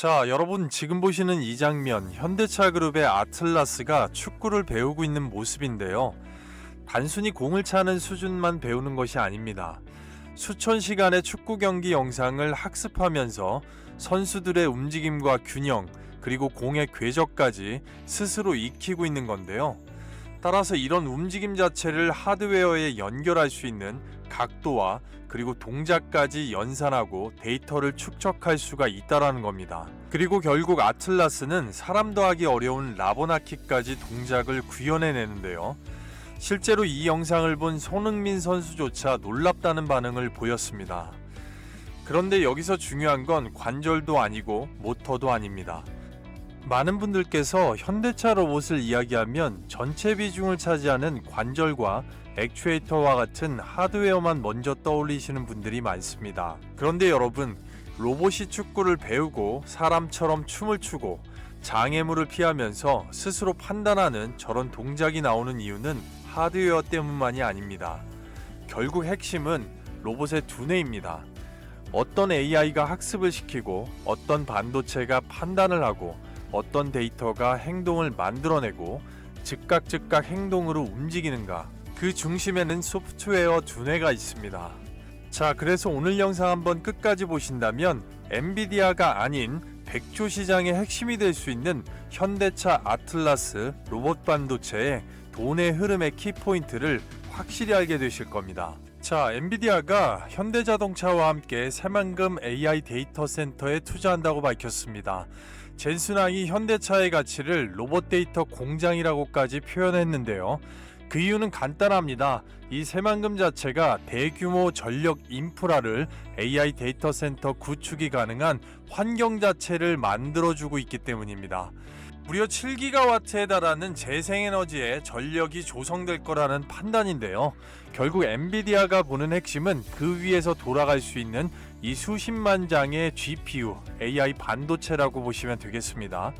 자, 여러분 지금 보시는 이 장면, 현대차 그룹의 아틀라스가 축구를 배우고 있는 모습인데요. 단순히 공을 차는 수준만 배우는 것이 아닙니다. 수천 시간의 축구 경기 영상을 학습하면서 선수들의 움직임과 균형, 그리고 공의 궤적까지 스스로 익히고 있는 건데요. 따라서 이런 움직임 자체를 하드웨어에 연결할 수 있는 각도와 그리고 동작까지 연산하고 데이터를 축적할 수가 있다라는 겁니다. 그리고 결국 아틀라스는 사람도 하기 어려운 라보나키까지 동작을 구현해내는데요. 실제로 이 영상을 본 손흥민 선수조차 놀랍다는 반응을 보였습니다. 그런데 여기서 중요한 건 관절도 아니고 모터도 아닙니다. 많은 분들께서 현대차 로봇을 이야기하면 전체 비중을 차지하는 관절과 액추에이터와 같은 하드웨어만 먼저 떠올리시는 분들이 많습니다. 그런데 여러분, 로봇이 축구를 배우고 사람처럼 춤을 추고 장애물을 피하면서 스스로 판단하는 저런 동작이 나오는 이유는 하드웨어 때문만이 아닙니다. 결국 핵심은 로봇의 두뇌입니다. 어떤 AI가 학습을 시키고 어떤 반도체가 판단을 하고 어떤 데이터가 행동을 만들어내고 즉각 행동으로 움직이는가, 그 중심에는 소프트웨어 두뇌가 있습니다. 자, 그래서 오늘 영상 한번 끝까지 보신다면 엔비디아가 아닌 백조 시장의 핵심이 될 수 있는 현대차 아틀라스 로봇 반도체의 돈의 흐름의 키포인트를 확실히 알게 되실 겁니다. 자, 엔비디아가 현대자동차와 함께 새만금 AI 데이터 센터에 투자한다고 밝혔습니다. 젠슨왕이 현대차의 가치를 로봇 데이터 공장이라고까지 표현했는데요. 그 이유는 간단합니다. 이 새만금 자체가 대규모 전력 인프라를 AI 데이터 센터 구축이 가능한 환경 자체를 만들어주고 있기 때문입니다. 무려 7기가와트에 달하는 재생에너지의 전력이 조성될 거라는 판단인데요. 결국 엔비디아가 보는 핵심은 그 위에서 돌아갈 수 있는 이 수십만 장의 GPU, AI 반도체라고 보시면 되겠습니다.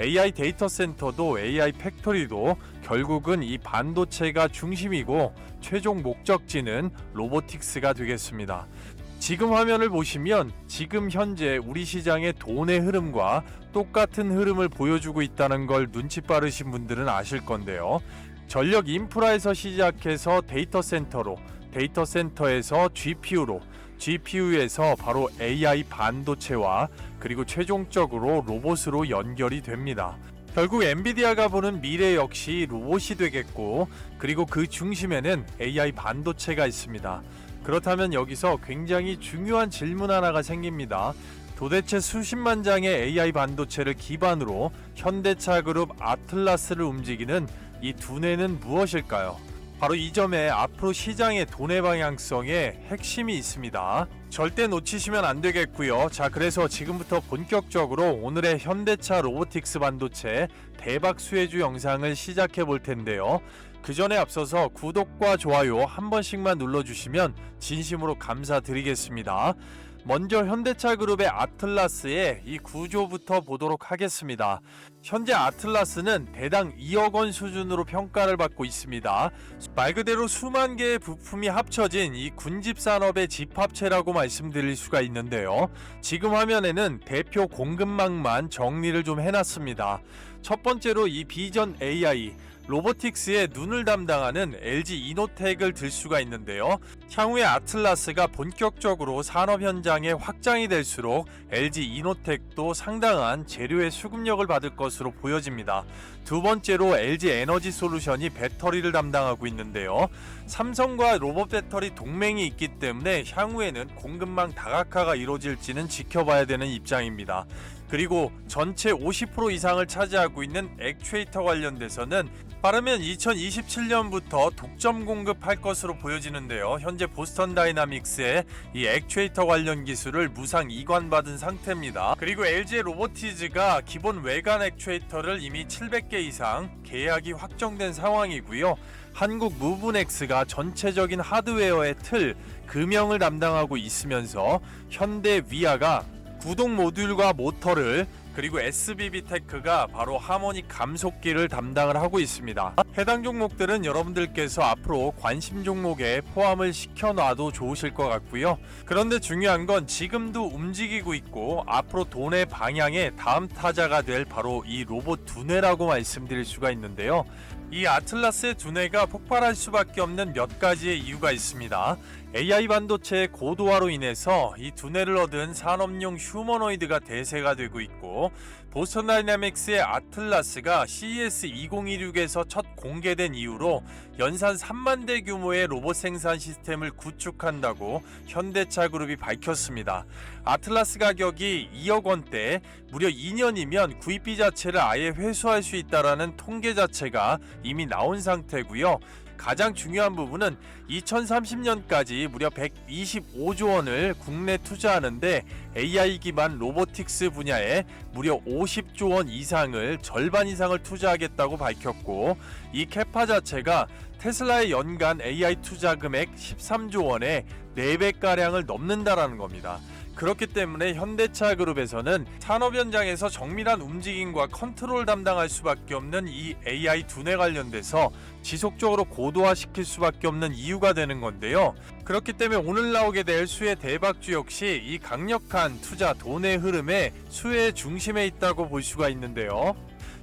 AI 데이터 센터도 AI 팩토리도 결국은 이 반도체가 중심이고 최종 목적지는 로보틱스가 되겠습니다. 지금 화면을 보시면 지금 현재 우리 시장의 돈의 흐름과 똑같은 흐름을 보여주고 있다는 걸 눈치 빠르신 분들은 아실 건데요. 전력 인프라에서 시작해서 데이터 센터로, 데이터 센터에서 GPU로, GPU에서 바로 AI 반도체와 그리고 최종적으로 로봇으로 연결이 됩니다. 결국 엔비디아가 보는 미래 역시 로봇이 되겠고, 그리고 그 중심에는 AI 반도체가 있습니다. 그렇다면 여기서 굉장히 중요한 질문 하나가 생깁니다. 도대체 수십만 장의 AI 반도체를 기반으로 현대차 그룹 아틀라스를 움직이는 이 두뇌는 무엇일까요? 바로 이 점에 앞으로 시장의 돈의 방향성에 핵심이 있습니다. 절대 놓치시면 안 되겠고요. 자, 그래서 지금부터 본격적으로 오늘의 현대차 로보틱스 반도체 대박 수혜주 영상을 시작해 볼 텐데요. 그 전에 앞서서 구독과 좋아요 한 번씩만 눌러주시면 진심으로 감사드리겠습니다. 먼저 현대차 그룹의 아틀라스의 이 구조부터 보도록 하겠습니다. 현재 아틀라스는 대당 2억 원 수준으로 평가를 받고 있습니다. 말 그대로 수만 개의 부품이 합쳐진 이 군집 산업의 집합체라고 말씀드릴 수가 있는데요. 지금 화면에는 대표 공급망만 정리를 좀 해놨습니다. 첫 번째로 이 비전 AI 로보틱스의 눈을 담당하는 LG 이노텍을 들 수가 있는데요. 향후에 아틀라스가 본격적으로 산업 현장에 확장이 될수록 LG 이노텍도 상당한 재료의 수급력을 받을 것으로 보여집니다. 두 번째로 LG 에너지 솔루션이 배터리를 담당하고 있는데요. 삼성과 로봇 배터리 동맹이 있기 때문에 향후에는 공급망 다각화가 이루어질지는 지켜봐야 되는 입장입니다. 그리고 전체 50% 이상을 차지하고 있는 액추에이터 관련돼서는 빠르면 2027년부터 독점 공급할 것으로 보여지는데요. 현재 보스턴 다이나믹스의 이 액추에이터 관련 기술을 무상 이관받은 상태입니다. 그리고 LG 로보티즈가 기본 외관 액추에이터를 이미 700개 이상 계약이 확정된 상황이고요. 한국 무브넥스가 전체적인 하드웨어의 틀, 금형을 담당하고 있으면서 현대 위아가 구동 모듈과 모터를 그리고 SBB테크가 바로 하모닉 감속기를 담당을 하고 있습니다. 해당 종목들은 여러분들께서 앞으로 관심 종목에 포함을 시켜놔도 좋으실 것 같고요. 그런데 중요한 건 지금도 움직이고 있고 앞으로 돈의 방향의 다음 타자가 될 바로 이 로봇 두뇌라고 말씀드릴 수가 있는데요. 이 아틀라스의 두뇌가 폭발할 수밖에 없는 몇 가지의 이유가 있습니다. AI 반도체의 고도화로 인해서 이 두뇌를 얻은 산업용 휴머노이드가 대세가 되고 있고, 보스턴 다이내믹스의 아틀라스가 CES 2016에서 첫 공개된 이후로 연산 3만 대 규모의 로봇 생산 시스템을 구축한다고 현대차 그룹이 밝혔습니다. 아틀라스 가격이 2억 원대, 무려 2년이면 구입비 자체를 아예 회수할 수 있다라는 통계 자체가 이미 나온 상태고요. 가장 중요한 부분은 2030년까지 무려 125조 원을 국내 투자하는데 AI 기반 로보틱스 분야에 무려 50조 원 이상을 절반 이상을 투자하겠다고 밝혔고, 이 캐파 자체가 테슬라의 연간 AI 투자 금액 13조 원의 4배가량을 넘는다라는 겁니다. 그렇기 때문에 현대차 그룹에서는 산업 현장에서 정밀한 움직임과 컨트롤 담당할 수밖에 없는 이 AI 두뇌 관련돼서 지속적으로 고도화시킬 수밖에 없는 이유가 되는 건데요. 그렇기 때문에 오늘 나오게 될 수혜 대박주 역시 이 강력한 투자 돈의 흐름의 수혜의 중심에 있다고 볼 수가 있는데요.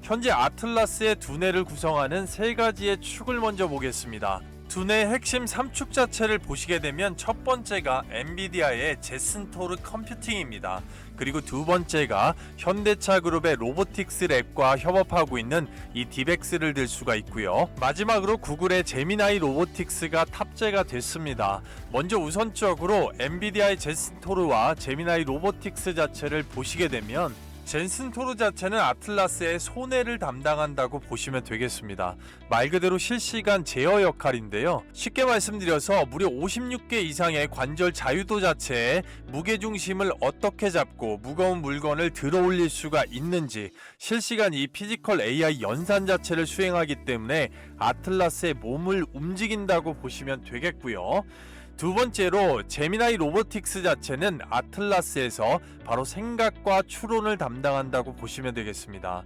현재 아틀라스의 두뇌를 구성하는 세 가지의 축을 먼저 보겠습니다. 두뇌의 핵심 3축 자체를 보시게 되면 첫 번째가 엔비디아의 제슨 토르 컴퓨팅입니다. 그리고 두 번째가 현대차 그룹의 로보틱스 랩과 협업하고 있는 이 디벡스를 들 수가 있고요. 마지막으로 구글의 제미나이 로보틱스가 탑재가 됐습니다. 먼저 우선적으로 엔비디아의 제슨 토르와 제미나이 로보틱스 자체를 보시게 되면 젠슨 토르 자체는 아틀라스의 손해를 담당한다고 보시면 되겠습니다. 말 그대로 실시간 제어 역할인데요. 쉽게 말씀드려서 무려 56개 이상의 관절 자유도 자체에 무게중심을 어떻게 잡고 무거운 물건을 들어 올릴 수가 있는지 실시간 이 피지컬 AI 연산 자체를 수행하기 때문에 아틀라스의 몸을 움직인다고 보시면 되겠고요. 두 번째로 제미나이 로보틱스 자체는 아틀라스에서 바로 생각과 추론을 담당한다고 보시면 되겠습니다.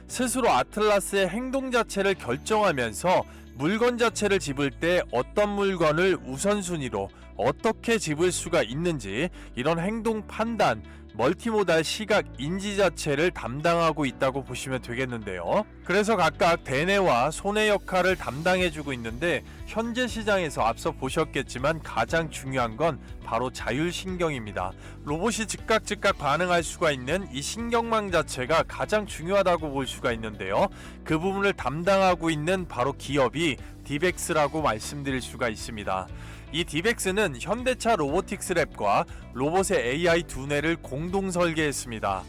스스로 아틀라스의 행동 자체를 결정하면서 물건 자체를 집을 때 어떤 물건을 우선순위로 어떻게 집을 수가 있는지 이런 행동 판단, 멀티모달 시각 인지 자체를 담당하고 있다고 보시면 되겠는데요. 그래서 각각 대뇌와 손의 역할을 담당해주고 있는데 현재 시장에서 앞서 보셨겠지만 가장 중요한 건 바로 자율신경입니다. 로봇이 즉각 반응할 수가 있는 이 신경망 자체가 가장 중요하다고 볼 수가 있는데요. 그 부분을 담당하고 있는 바로 기업이 디벡스라고 말씀드릴 수가 있습니다. 이 디벡스는 현대차 로보틱스 랩과 로봇의 AI 두뇌를 공동 설계했습니다.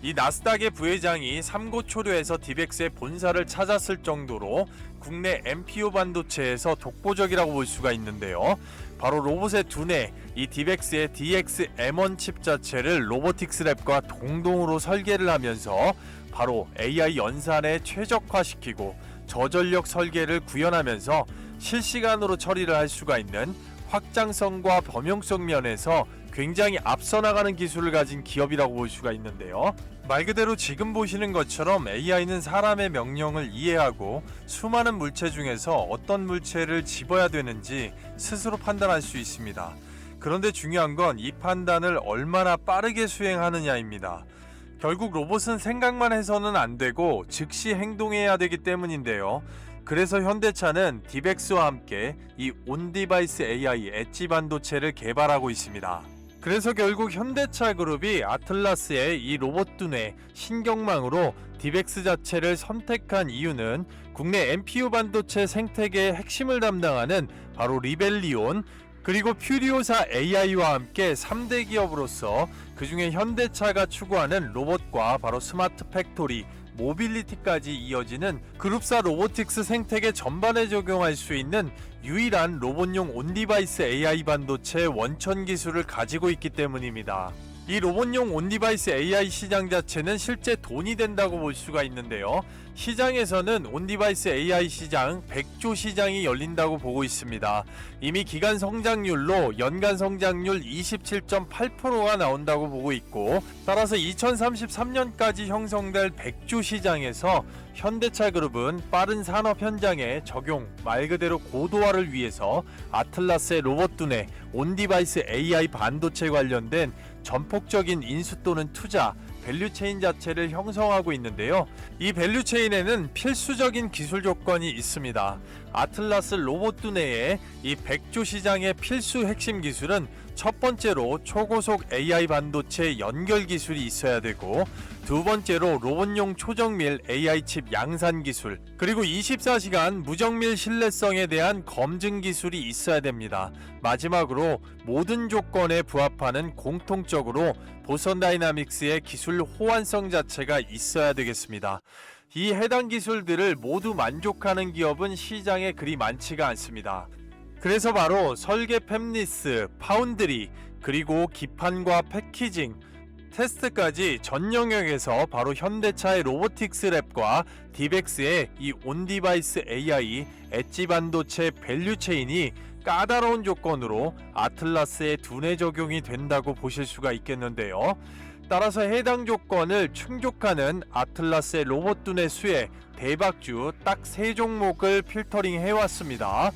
이 나스닥의 부회장이 삼고초려에서 디벡스의 본사를 찾았을 정도로 국내 MPU 반도체에서 독보적이라고 볼 수가 있는데요. 바로 로봇의 두뇌, 이 디벡스의 DX-M1 칩 자체를 로보틱스 랩과 동동으로 설계를 하면서 바로 AI 연산에 최적화시키고 저전력 설계를 구현하면서 실시간으로 처리를 할 수가 있는 확장성과 범용성 면에서 굉장히 앞서 나가는 기술을 가진 기업이라고 볼 수가 있는데요. 말 그대로 지금 보시는 것처럼 AI는 사람의 명령을 이해하고 수많은 물체 중에서 어떤 물체를 집어야 되는지 스스로 판단할 수 있습니다. 그런데 중요한 건 이 판단을 얼마나 빠르게 수행하느냐입니다. 결국 로봇은 생각만 해서는 안 되고 즉시 행동해야 되기 때문인데요. 그래서 현대차는 디벡스와 함께 이 온디바이스 AI 엣지 반도체를 개발하고 있습니다. 그래서 결국 현대차 그룹이 아틀라스의 이 로봇 두뇌 신경망으로 디벡스 자체를 선택한 이유는 국내 MPU 반도체 생태계의 핵심을 담당하는 바로 리벨리온 그리고 퓨리오사 AI와 함께 3대 기업으로서 그중에 현대차가 추구하는 로봇과 바로 스마트 팩토리, 모빌리티까지 이어지는 그룹사 로보틱스 생태계 전반에 적용할 수 있는 유일한 로봇용 온디바이스 AI 반도체 원천 기술을 가지고 있기 때문입니다. 이 로봇용 온디바이스 AI 시장 자체는 실제 돈이 된다고 볼 수가 있는데요. 시장에서는 온디바이스 AI 시장 100조 시장이 열린다고 보고 있습니다. 이미 기간 성장률로 연간 성장률 27.8%가 나온다고 보고 있고, 따라서 2033년까지 형성될 100조 시장에서 현대차그룹은 빠른 산업 현장에 적용, 말 그대로 고도화를 위해서 아틀라스의 로봇 두뇌, 온디바이스 AI 반도체 관련된 전폭적인 인수 또는 투자, 밸류체인 자체를 형성하고 있는데요. 이 밸류체인에는 필수적인 기술 조건이 있습니다. 아틀라스 로봇 두뇌의 이 100조 시장의 필수 핵심 기술은 첫 번째로 초고속 AI 반도체 연결 기술이 있어야 되고, 두 번째로 로봇용 초정밀 AI 칩 양산 기술, 그리고 24시간 무정밀 신뢰성에 대한 검증 기술이 있어야 됩니다. 마지막으로 모든 조건에 부합하는 공통적으로 보선 다이나믹스의 기술 호환성 자체가 있어야 되겠습니다. 이 해당 기술들을 모두 만족하는 기업은 시장에 그리 많지가 않습니다. 그래서 바로 설계 팹리스, 파운드리, 그리고 기판과 패키징, 테스트까지 전 영역에서 바로 현대차의 로보틱스 랩과 디벡스의 이 온디바이스 AI, 엣지 반도체 밸류체인이 까다로운 조건으로 아틀라스에 두뇌 적용이 된다고 보실 수가 있겠는데요. 따라서 해당 조건을 충족하는 아틀라스의 로봇 두뇌 수에 대박주 딱 3종목을 필터링 해왔습니다.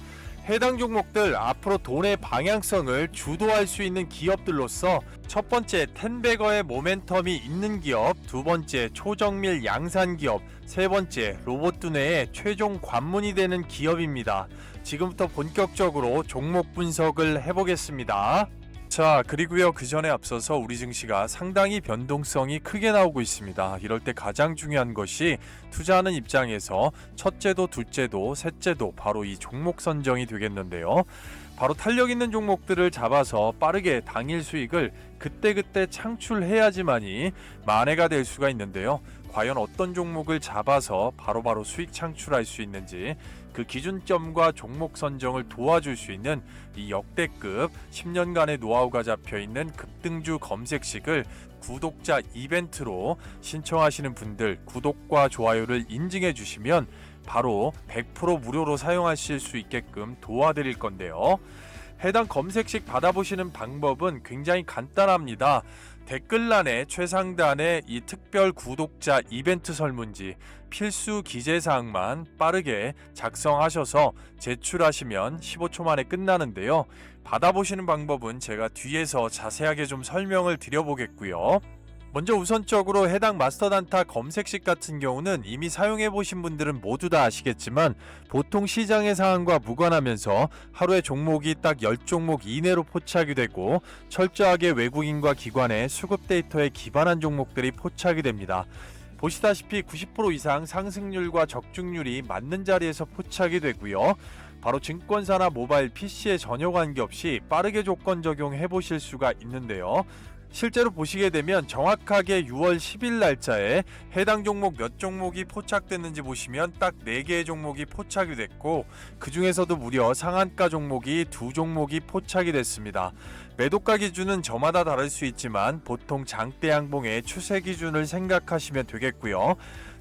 해당 종목들 앞으로 돈의 방향성을 주도할 수 있는 기업들로서 첫 번째 텐베거의 모멘텀이 있는 기업, 두 번째 초정밀 양산 기업, 세 번째 로봇 두뇌의 최종 관문이 되는 기업입니다. 지금부터 본격적으로 종목 분석을 해보겠습니다. 자, 그리고요, 그 전에 앞서서 우리 증시가 상당히 변동성이 크게 나오고 있습니다. 이럴 때 가장 중요한 것이 투자하는 입장에서 첫째도 둘째도 셋째도 바로 이 종목 선정이 되겠는데요. 바로 탄력 있는 종목들을 잡아서 빠르게 당일 수익을 그때그때 창출해야지만이 만회가 될 수가 있는데요. 과연 어떤 종목을 잡아서 바로바로 수익 창출할 수 있는지, 그 기준점과 종목 선정을 도와줄 수 있는 이 역대급 10년간의 노하우가 잡혀있는 급등주 검색식을 구독자 이벤트로 신청하시는 분들 구독과 좋아요를 인증해 주시면 바로 100% 무료로 사용하실 수 있게끔 도와드릴 건데요. 해당 검색식 받아보시는 방법은 굉장히 간단합니다. 댓글란에 최상단에 이 특별 구독자 이벤트 설문지 필수 기재사항만 빠르게 작성하셔서 제출하시면 15초 만에 끝나는데요. 받아보시는 방법은 제가 뒤에서 자세하게 좀 설명을 드려보겠고요. 먼저 우선적으로 해당 마스터 단타 검색식 같은 경우는 이미 사용해 보신 분들은 모두 다 아시겠지만 보통 시장의 상황과 무관하면서 하루에 종목이 딱 10종목 이내로 포착이 되고 철저하게 외국인과 기관의 수급 데이터에 기반한 종목들이 포착이 됩니다. 보시다시피 90% 이상 상승률과 적중률이 맞는 자리에서 포착이 되고요. 바로 증권사나 모바일, PC에 전혀 관계없이 빠르게 조건 적용해 보실 수가 있는데요. 실제로 보시게 되면 정확하게 6월 10일 날짜에 해당 종목 몇 종목이 포착됐는지 보시면 딱 4개의 종목이 포착이 됐고, 그 중에서도 무려 상한가 종목이 2종목이 포착이 됐습니다. 매도가 기준은 저마다 다를 수 있지만 보통 장대 양봉의 추세 기준을 생각하시면 되겠고요.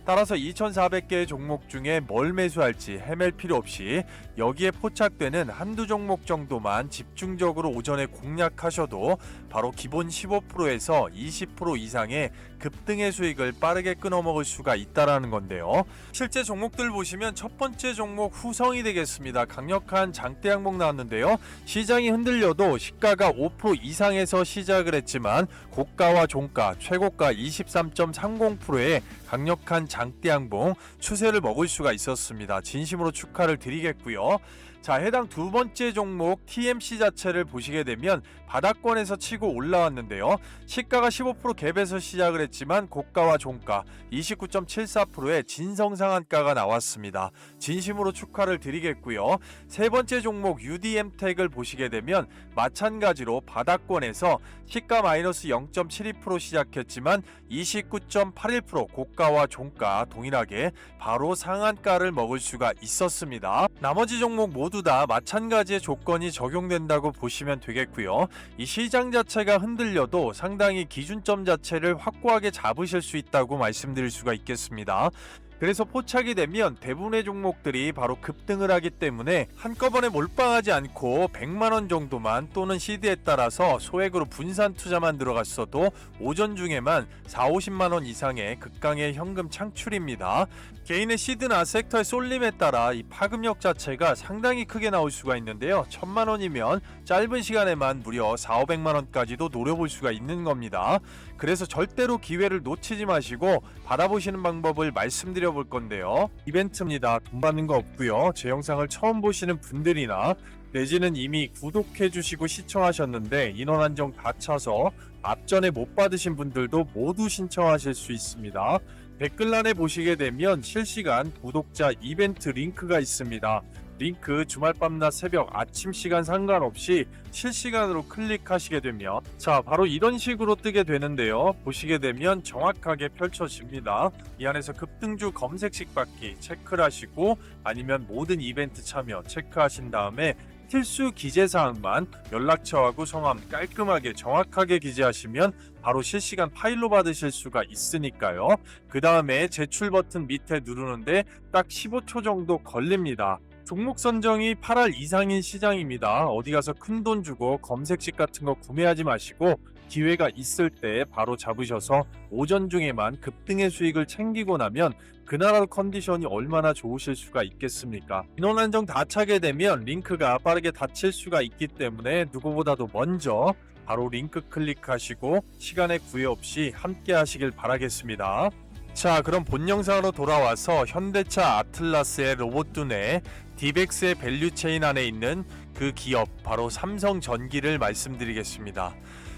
따라서 2,400개의 종목 중에 뭘 매수할지 헤맬 필요 없이 여기에 포착되는 한두 종목 정도만 집중적으로 오전에 공략하셔도 바로 기본 15%에서 20% 이상의 급등의 수익을 빠르게 끊어먹을 수가 있다라는 건데요. 실제 종목들 보시면 첫 번째 종목 후성이 되겠습니다. 강력한 장대 양봉 나왔는데요. 시장이 흔들려도 시가가 5% 이상에서 시작을 했지만 고가와 종가, 최고가 23.30%의 강력한 장대 양봉 추세를 먹을 수가 있었습니다. 진심으로 축하를 드리겠고요. 자, 해당 두 번째 종목 TMC 자체를 보시게 되면 바닥권에서 치고 올라왔는데요. 시가가 15% 갭에서 시작을 했지만 고가와 종가 29.74%의 진성상한가가 나왔습니다. 진심으로 축하를 드리겠고요. 세 번째 종목 UDM텍을 보시게 되면 마찬가지로 바닥권에서 시가 마이너스 0.72% 시작했지만 29.81% 고가와 종가 동일하게 바로 상한가를 먹을 수가 있었습니다. 나머지 종목 모두 모두 다 마찬가지의 조건이 적용된다고 보시면 되겠고요. 이 시장 자체가 흔들려도 상당히 기준점 자체를 확고하게 잡으실 수 있다고 말씀드릴 수가 있겠습니다. 그래서 포착이 되면 대부분의 종목들이 바로 급등을 하기 때문에 한꺼번에 몰빵하지 않고 100만원 정도만 또는 시드에 따라서 소액으로 분산 투자만 들어갔어도 오전 중에만 4-50만원 이상의 극강의 현금 창출입니다. 개인의 시드나 섹터의 쏠림에 따라 이 파급력 자체가 상당히 크게 나올 수가 있는데요. 1000만원이면 짧은 시간에만 무려 4-500만원까지도 노려볼 수가 있는 겁니다. 그래서 절대로 기회를 놓치지 마시고 바라보시는 방법을 말씀드려 볼 건데요. 이벤트입니다. 돈 받는 거 없고요. 제 영상을 처음 보시는 분들이나 내지는 이미 구독해 주시고 시청하셨는데 인원 한정 다 차서 앞전에 못 받으신 분들도 모두 신청하실 수 있습니다. 댓글란에 보시게 되면 실시간 구독자 이벤트 링크가 있습니다. 링크 주말 밤낮 새벽 아침 시간 상관없이 실시간으로 클릭하시게 되면 바로 이런 식으로 뜨게 되는데요. 보시게 되면 정확하게 펼쳐집니다. 이 안에서 급등주 검색식 받기 체크를 하시고 아니면 모든 이벤트 참여 체크하신 다음에 필수 기재사항만 연락처하고 성함 깔끔하게 정확하게 기재하시면 바로 실시간 파일로 받으실 수가 있으니까요. 그 다음에 제출 버튼 밑에 누르는데 딱 15초 정도 걸립니다. 종목 선정이 8할 이상인 시장입니다. 어디 가서 큰 돈 주고 검색식 같은 거 구매하지 마시고 기회가 있을 때 바로 잡으셔서 오전 중에만 급등의 수익을 챙기고 나면 그 나라 컨디션이 얼마나 좋으실 수가 있겠습니까? 인원 한정 다 차게 되면 링크가 빠르게 닫힐 수가 있기 때문에 누구보다도 먼저 바로 링크 클릭하시고 시간에 구애 없이 함께 하시길 바라겠습니다. 자, 그럼 본 영상으로 돌아와서 현대차 아틀라스의 로봇 두뇌 디벡스의 밸류체인 안에 있는 그 기업 바로 삼성전기를 말씀드리겠습니다.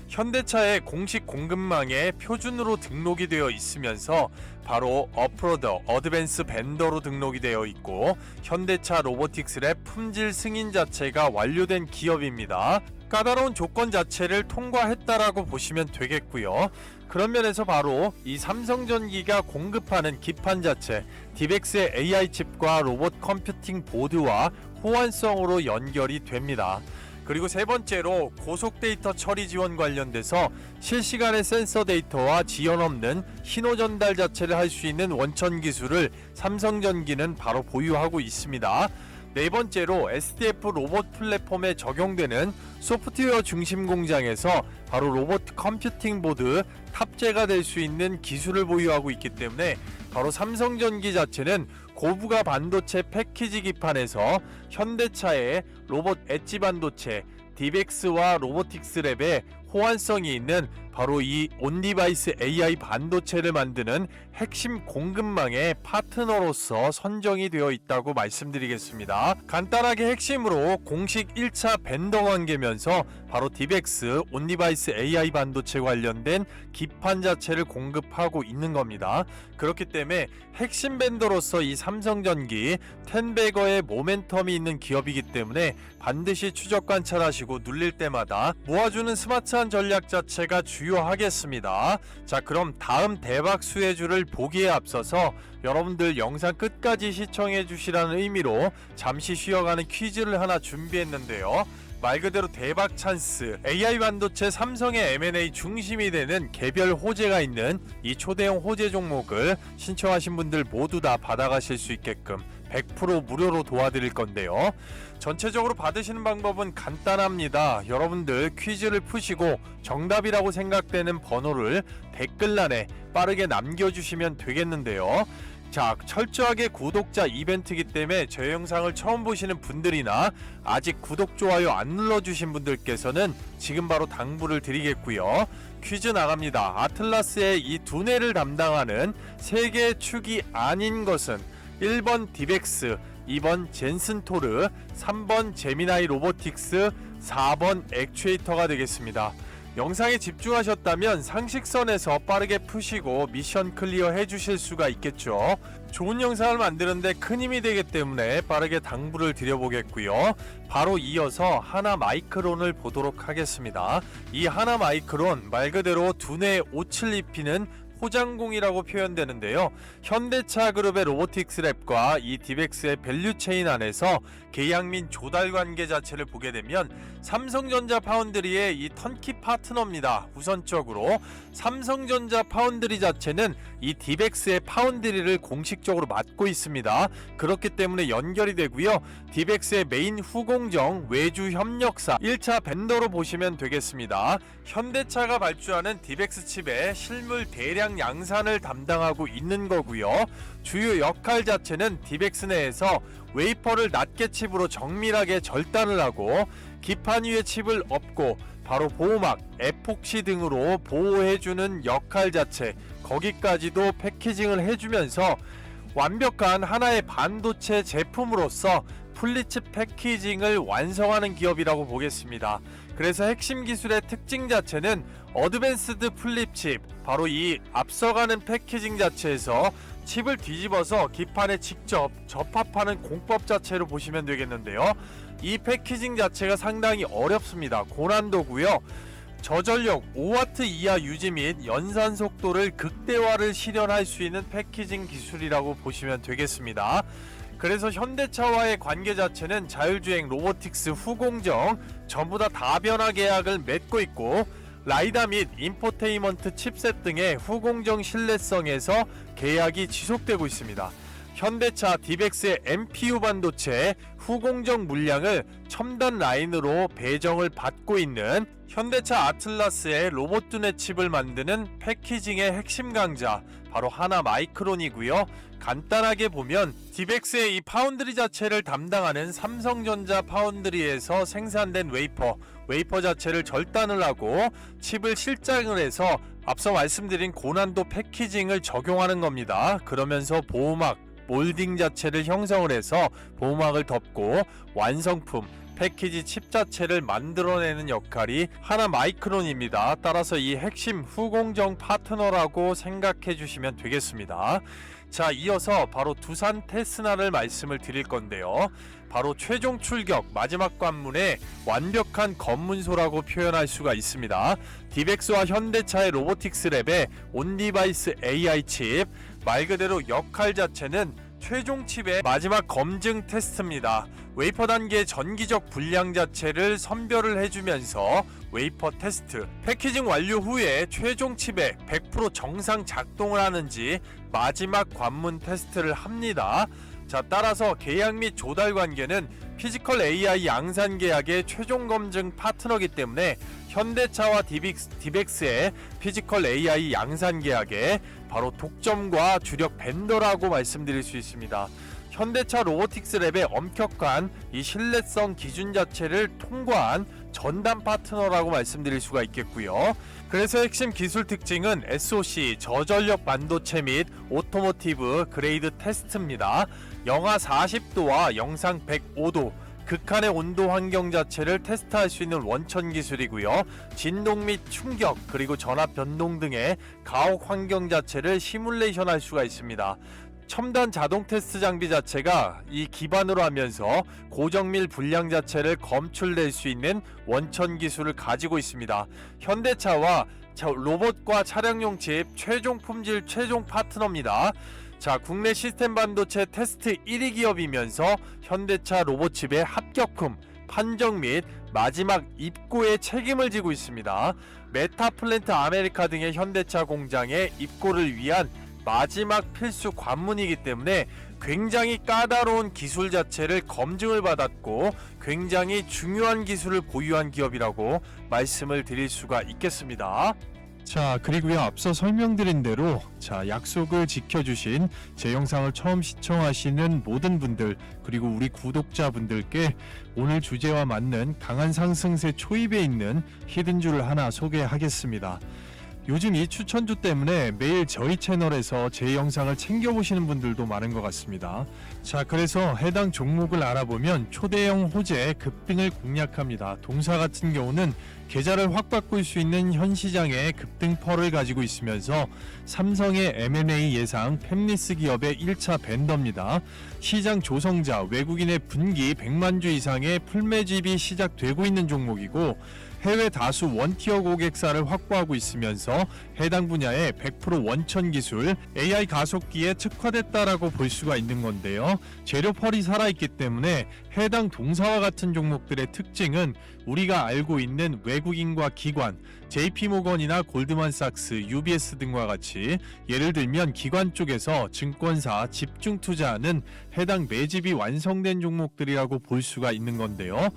현대차의 공식 공급망에 표준으로 등록이 되어 있으면서 바로 어프로드 어드밴스 벤더로 등록이 되어 있고 현대차 로보틱스의 품질 승인 자체가 완료된 기업입니다. 까다로운 조건 자체를 통과했다라고 보시면 되겠고요. 그런 면에서 바로 이 삼성전기가 공급하는 기판 자체 디벡스의 AI 칩과 로봇 컴퓨팅 보드와 호환성으로 연결이 됩니다. 그리고 세 번째로 고속 데이터 처리 지원 관련돼서 실시간의 센서 데이터와 지연 없는 신호 전달 자체를 할 수 있는 원천 기술을 삼성전기는 바로 보유하고 있습니다. 네 번째로 SDF 로봇 플랫폼에 적용되는 소프트웨어 중심 공장에서 바로 로봇 컴퓨팅 보드 탑재가 될 수 있는 기술을 보유하고 있기 때문에 바로 삼성전기 자체는 고부가 반도체 패키지 기판에서 현대차의 로봇 엣지 반도체 디벡스와 로보틱스 랩의 호환성이 있는 바로 이 온디바이스 AI 반도체를 만드는 핵심 공급망의 파트너로서 선정이 되어 있다고 말씀드리겠습니다. 간단하게 핵심으로 공식 1차 벤더 관계면서 바로 디벡스 온디바이스 AI 반도체 관련된 기판 자체를 공급하고 있는 겁니다. 그렇기 때문에 핵심 벤더로서 이 삼성전기 텐베거의 모멘텀이 있는 기업이기 때문에 반드시 추적 관찰하시고 눌릴 때마다 모아주는 스마트한 전략 자체가 주요하겠습니다. 자, 그럼 다음 대박 수혜주를 보기에 앞서서 여러분들 영상 끝까지 시청해 주시라는 의미로 잠시 쉬어가는 퀴즈를 하나 준비했는데요. 말 그대로 대박 찬스, AI 반도체 삼성의 M&A 중심이 되는 개별 호재가 있는 이 초대형 호재 종목을 신청하신 분들 모두 다 받아가실 수 있게끔 100% 무료로 도와드릴 건데요. 전체적으로 받으시는 방법은 간단합니다. 여러분들 퀴즈를 푸시고 정답이라고 생각되는 번호를 댓글란에 빠르게 남겨주시면 되겠는데요. 자, 철저하게 구독자 이벤트이기 때문에 제 영상을 처음 보시는 분들이나 아직 구독, 좋아요 안 눌러주신 분들께서는 지금 바로 당부를 드리겠고요. 퀴즈 나갑니다. 아틀라스의 이 두뇌를 담당하는 세 개의 축이 아닌 것은 1번 디벡스, 2번 젠슨토르, 3번 제미나이 로보틱스, 4번 액추에이터가 되겠습니다. 영상에 집중하셨다면 상식선에서 빠르게 푸시고 미션 클리어 해주실 수가 있겠죠. 좋은 영상을 만드는데 큰 힘이 되기 때문에 빠르게 당부를 드려보겠고요. 바로 이어서 하나 마이크론을 보도록 하겠습니다. 이 하나 마이크론 말 그대로 두뇌에 옷을 입히는 포장공이라고 표현되는데요. 현대차 그룹의 로보틱스 랩과 이 디벡스의 밸류체인 안에서 계약 및 조달 관계 자체를 보게 되면 삼성전자 파운드리의 이 턴키 파트너입니다. 우선적으로 삼성전자 파운드리 자체는 이 디벡스의 파운드리를 공식적으로 맡고 있습니다. 그렇기 때문에 연결이 되고요. 디벡스의 메인 후공정 외주 협력사 1차 벤더로 보시면 되겠습니다. 현대차가 발주하는 디벡스 칩의 실물 대량 양산을 담당하고 있는 거고요. 주요 역할 자체는 디벡스 내에서 웨이퍼를 낱개 칩으로 정밀하게 절단을 하고 기판 위에 칩을 엎고 바로 보호막, 에폭시 등으로 보호해주는 역할 자체, 거기까지도 패키징을 해주면서 완벽한 하나의 반도체 제품으로서 플리칩 패키징을 완성하는 기업이라고 보겠습니다. 그래서 핵심 기술의 특징 자체는 어드밴스드 플립칩, 바로 이 앞서가는 패키징 자체에서 칩을 뒤집어서 기판에 직접 접합하는 공법 자체로 보시면 되겠는데요. 이 패키징 자체가 상당히 어렵습니다. 고난도고요. 저전력 5W 이하 유지 및 연산 속도를 극대화를 실현할 수 있는 패키징 기술이라고 보시면 되겠습니다. 그래서 현대차와의 관계 자체는 자율주행, 로보틱스, 후공정 전부 다 다변화 계약을 맺고 있고 라이다 및 인포테인먼트 칩셋 등의 후공정 신뢰성에서 계약이 지속되고 있습니다. 현대차 디벡스의 MPU 반도체 후공정 물량을 첨단 라인으로 배정을 받고 있는 현대차 아틀라스의 로봇 두뇌 칩을 만드는 패키징의 핵심 강자 바로 하나 마이크론이고요. 간단하게 보면 디벡스의 이 파운드리 자체를 담당하는 삼성전자 파운드리에서 생산된 웨이퍼 자체를 절단을 하고 칩을 실장을 해서 앞서 말씀드린 고난도 패키징을 적용하는 겁니다. 그러면서 보호막, 몰딩 자체를 형성을 해서 보호막을 덮고 완성품, 패키지 칩 자체를 만들어내는 역할이 하나 마이크론입니다. 따라서 이 핵심 후공정 파트너라고 생각해 주시면 되겠습니다. 자, 이어서 바로 두산 테스나를 말씀을 드릴 건데요. 바로 최종 출격 마지막 관문의 완벽한 검문소라고 표현할 수가 있습니다. 디벡스와 현대차의 로보틱스 랩의 온디바이스 AI 칩, 말 그대로 역할 자체는 최종 칩의 마지막 검증 테스트입니다. 웨이퍼 단계의 전기적 분량 자체를 선별을 해주면서 웨이퍼 테스트, 패키징 완료 후에 최종 칩에 100% 정상 작동을 하는지 마지막 관문 테스트를 합니다. 자, 따라서 계약 및 조달 관계는 피지컬 AI 양산 계약의 최종 검증 파트너이기 때문에 현대차와 디벡스의 피지컬 AI 양산 계약에 바로 독점과 주력 벤더라고 말씀드릴 수 있습니다. 현대차 로보틱스 랩의 엄격한 이 신뢰성 기준 자체를 통과한 전담 파트너라고 말씀드릴 수가 있겠고요. 그래서 핵심 기술 특징은 SoC, 저전력 반도체 및 오토모티브 그레이드 테스트입니다. 영하 40도와 영상 105도 극한의 온도 환경 자체를 테스트할 수 있는 원천 기술이고요. 진동 및 충격 그리고 전압 변동 등의 가혹 환경 자체를 시뮬레이션 할 수가 있습니다. 첨단 자동 테스트 장비 자체가 이 기반으로 하면서 고정밀 분량 자체를 검출낼 수 있는 원천 기술을 가지고 있습니다. 현대차와 로봇과 차량용 칩 최종 품질 최종 파트너입니다. 자, 국내 시스템 반도체 테스트 1위 기업이면서 현대차 로봇칩의 합격품, 판정 및 마지막 입고에 책임을 지고 있습니다. 메타플랜트 아메리카 등의 현대차 공장의 입고를 위한 마지막 필수 관문이기 때문에 굉장히 까다로운 기술 자체를 검증을 받았고 굉장히 중요한 기술을 보유한 기업이라고 말씀을 드릴 수가 있겠습니다. 자, 그리고요, 앞서 설명드린 대로 약속을 지켜주신 제 영상을 처음 시청하시는 모든 분들 그리고 우리 구독자분들께 오늘 주제와 맞는 강한 상승세 초입에 있는 히든주를 하나 소개하겠습니다. 요즘 이 추천주 때문에 매일 저희 채널에서 제 영상을 챙겨보시는 분들도 많은 것 같습니다. 자, 그래서 해당 종목을 알아보면 초대형 호재 급등을 공략합니다. 동사 같은 경우는 계좌를 확 바꿀 수 있는 현 시장의 급등 펄을 가지고 있으면서 삼성의 M&A 예상 팹리스 기업의 1차 벤더입니다. 시장 조성자 외국인의 분기 100만 주 이상의 풀매집이 시작되고 있는 종목이고 해외 다수 원티어 고객사를 확보하고 있으면서 해당 분야의 100% 원천 기술, AI 가속기에 특화됐다라고 볼 수가 있는 건데요. 재료펄이 살아있기 때문에 해당 동사와 같은 종목들의 특징은 우리가 알고 있는 외국인과 기관, JP모건이나 골드만삭스, UBS 등과 같이 예를 들면 기관 쪽에서 증권사 집중 투자하는 해당 매집이 완성된 종목들이라고 볼 수가 있는 건데요.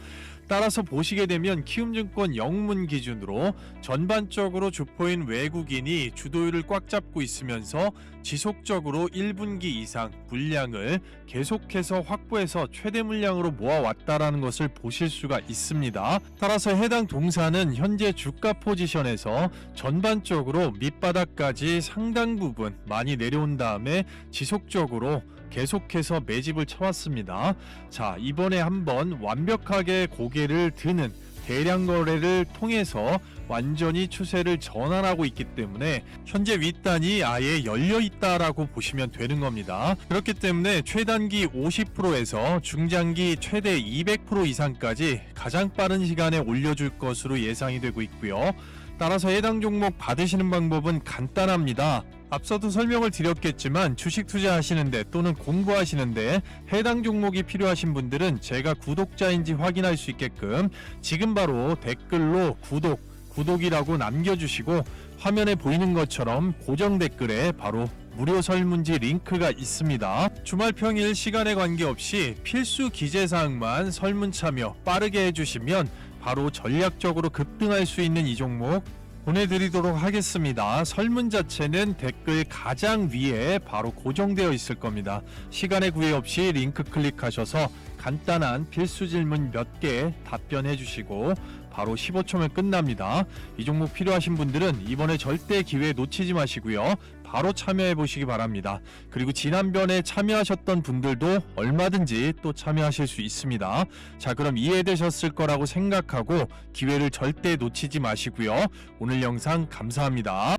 따라서 보시게 되면 키움증권 영문 기준으로 전반적으로 주포인 외국인이 주도율을 꽉 잡고 있으면서 지속적으로 1분기 이상 물량을 계속해서 확보해서 최대 물량으로 모아왔다라는 것을 보실 수가 있습니다. 따라서 해당 동사는 현재 주가 포지션에서 전반적으로 밑바닥까지 상당 부분 많이 내려온 다음에 지속적으로 계속해서 매집을 쳐왔습니다. 자, 이번에 한번 완벽하게 고개를 드는 대량 거래를 통해서 완전히 추세를 전환하고 있기 때문에 현재 윗단이 아예 열려 있다라고 보시면 되는 겁니다. 그렇기 때문에 최단기 50%에서 중장기 최대 200% 이상까지 가장 빠른 시간에 올려줄 것으로 예상이 되고 있고요. 따라서 해당 종목 받으시는 방법은 간단합니다. 앞서도 설명을 드렸겠지만 주식 투자하시는데 또는 공부하시는데 해당 종목이 필요하신 분들은 제가 구독자인지 확인할 수 있게끔 지금 바로 댓글로 구독이라고 남겨주시고 화면에 보이는 것처럼 고정 댓글에 바로 무료 설문지 링크가 있습니다. 주말 평일 시간에 관계없이 필수 기재사항만 설문 참여 빠르게 해주시면 바로 전략적으로 급등할 수 있는 이 종목 보내드리도록 하겠습니다. 설문 자체는 댓글 가장 위에 바로 고정되어 있을 겁니다. 시간에 구애 없이 링크 클릭하셔서 간단한 필수 질문 몇 개 답변해 주시고 바로 15초면 끝납니다. 이 종목 필요하신 분들은 이번에 절대 기회 놓치지 마시고요. 바로 참여해 보시기 바랍니다. 그리고 지난번에 참여하셨던 분들도 얼마든지 또 참여하실 수 있습니다. 자, 그럼 이해되셨을 거라고 생각하고 기회를 절대 놓치지 마시고요. 오늘 영상 감사합니다.